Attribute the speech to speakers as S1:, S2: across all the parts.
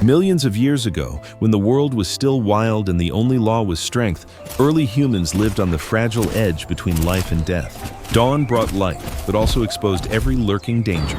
S1: Millions of years ago, when the world was still wild and the only law was strength, early humans lived on the fragile edge between life and death. Dawn brought light, but also exposed every lurking danger.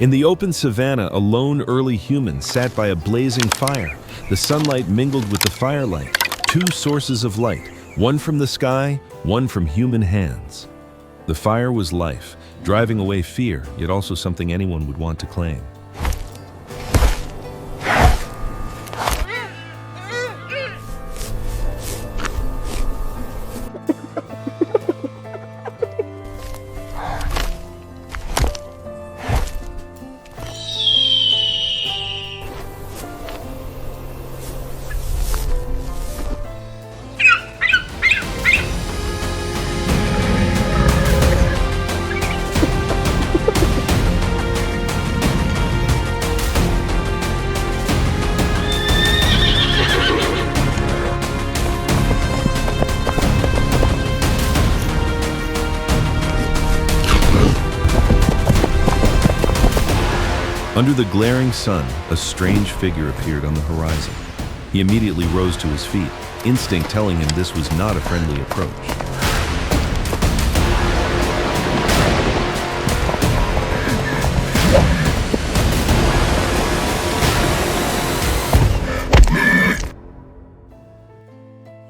S1: In the open savanna, a lone early human sat by a blazing fire. The sunlight mingled with the firelight, two sources of light, one from the sky, one from human hands. The fire was life, driving away fear, yet also something anyone would want to claim. Under the glaring sun, a strange figure appeared on the horizon. He immediately rose to his feet, instinct telling him this was not a friendly approach.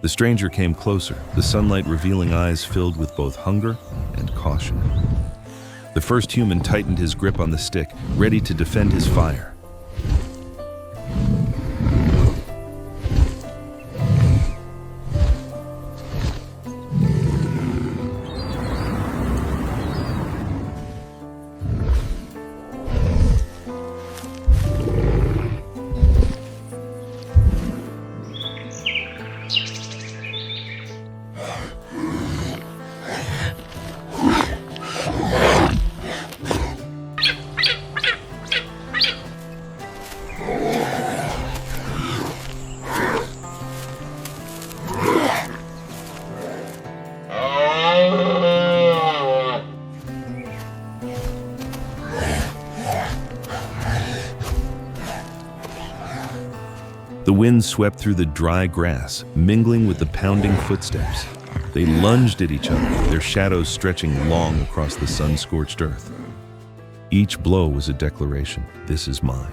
S1: The stranger came closer, the sunlight revealing eyes filled with both hunger and caution. The first human tightened his grip on the stick, ready to defend his fire. The wind swept through the dry grass, mingling with the pounding footsteps. They lunged at each other, their shadows stretching long across the sun-scorched earth. Each blow was a declaration, "This is mine."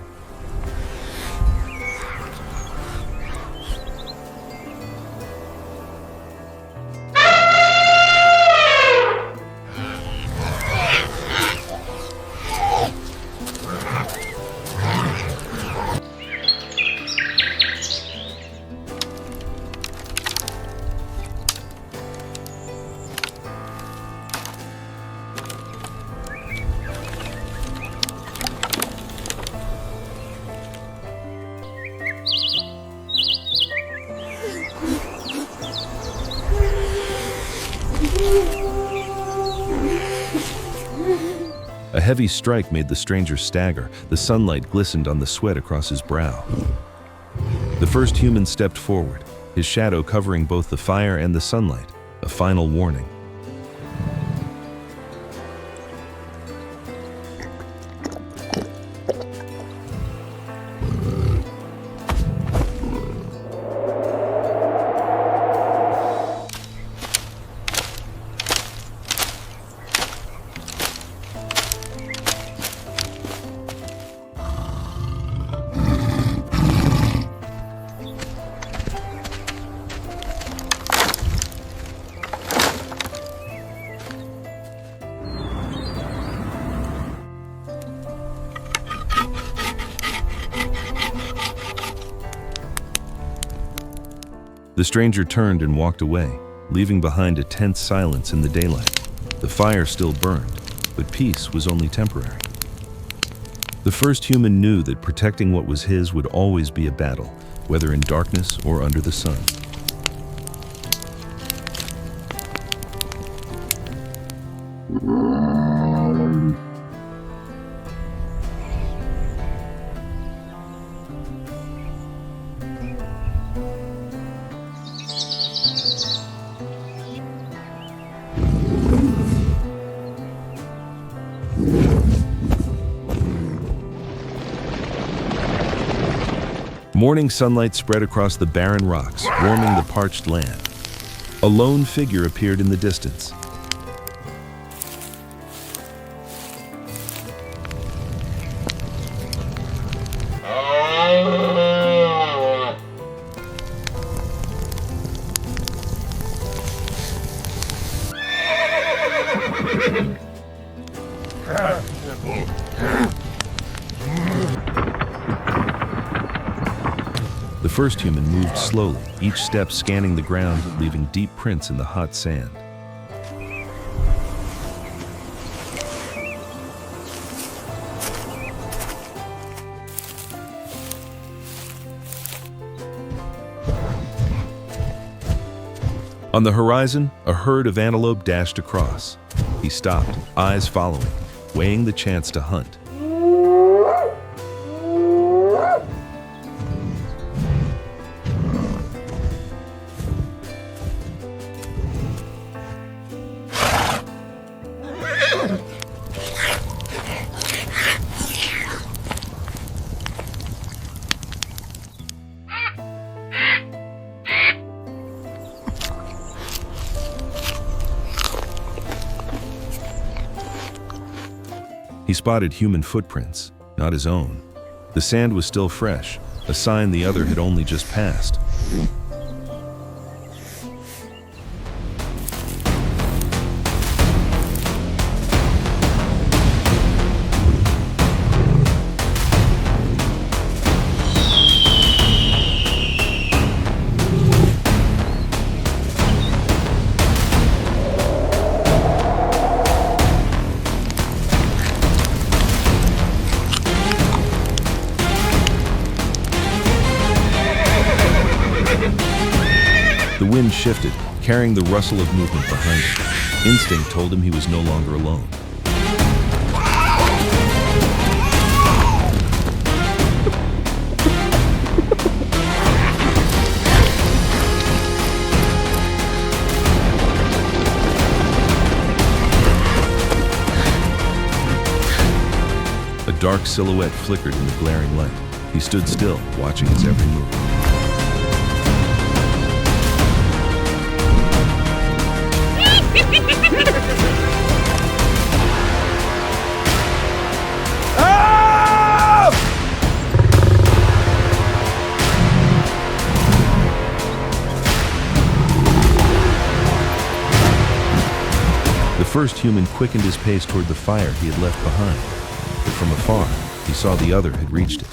S1: A heavy strike made the stranger stagger. The sunlight glistened on the sweat across his brow. The first human stepped forward, his shadow covering both the fire and the sunlight, a final warning. The stranger turned and walked away, leaving behind a tense silence in the daylight. The fire still burned, but peace was only temporary. The first human knew that protecting what was his would always be a battle, whether in darkness or under the sun. Morning sunlight spread across the barren rocks, warming the parched land. A lone figure appeared in the distance. The first human moved slowly, each step scanning the ground, leaving deep prints in the hot sand. On the horizon, a herd of antelope dashed across. He stopped, eyes following, weighing the chance to hunt. He spotted human footprints, not his own. The sand was still fresh, a sign the other had only just passed. The wind shifted, carrying the rustle of movement behind him. Instinct told him he was no longer alone. A dark silhouette flickered in the glaring light. He stood still, watching his every move. The first human quickened his pace toward the fire he had left behind, but from afar, he saw the other had reached it.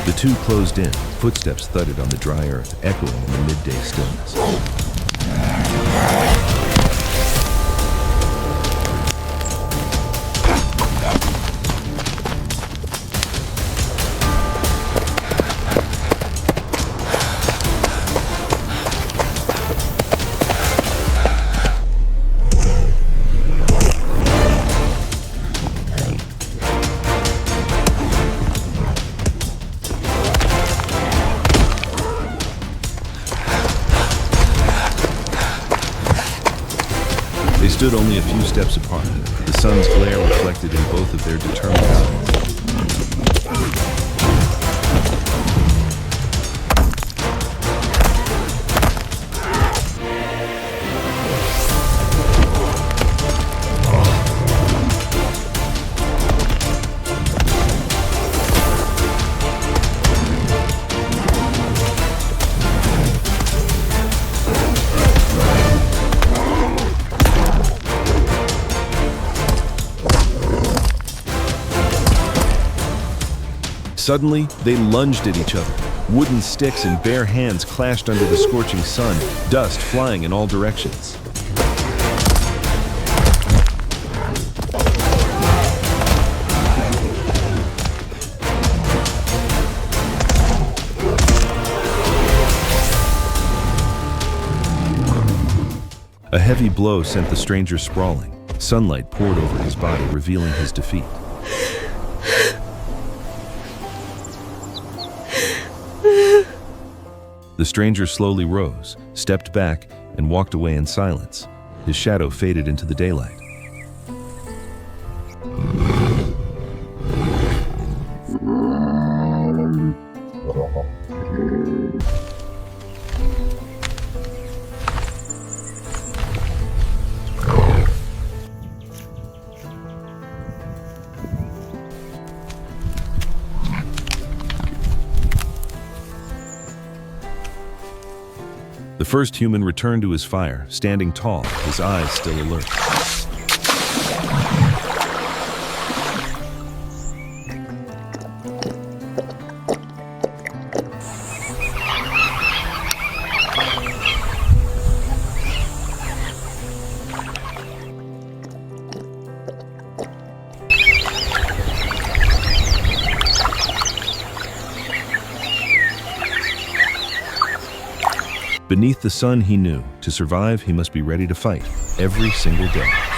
S1: The two closed in, footsteps thudded on the dry earth, echoing in the midday stillness. They stood only a few steps apart, the sun's glare reflected in both of their determined eyes. Suddenly, they lunged at each other. Wooden sticks and bare hands clashed under the scorching sun, dust flying in all directions. A heavy blow sent the stranger sprawling. Sunlight poured over his body, revealing his defeat. The stranger slowly rose, stepped back, and walked away in silence. His shadow faded into the daylight. The first human returned to his fire, standing tall, his eyes still alert. Beneath the sun, he knew, to survive, he must be ready to fight every single day.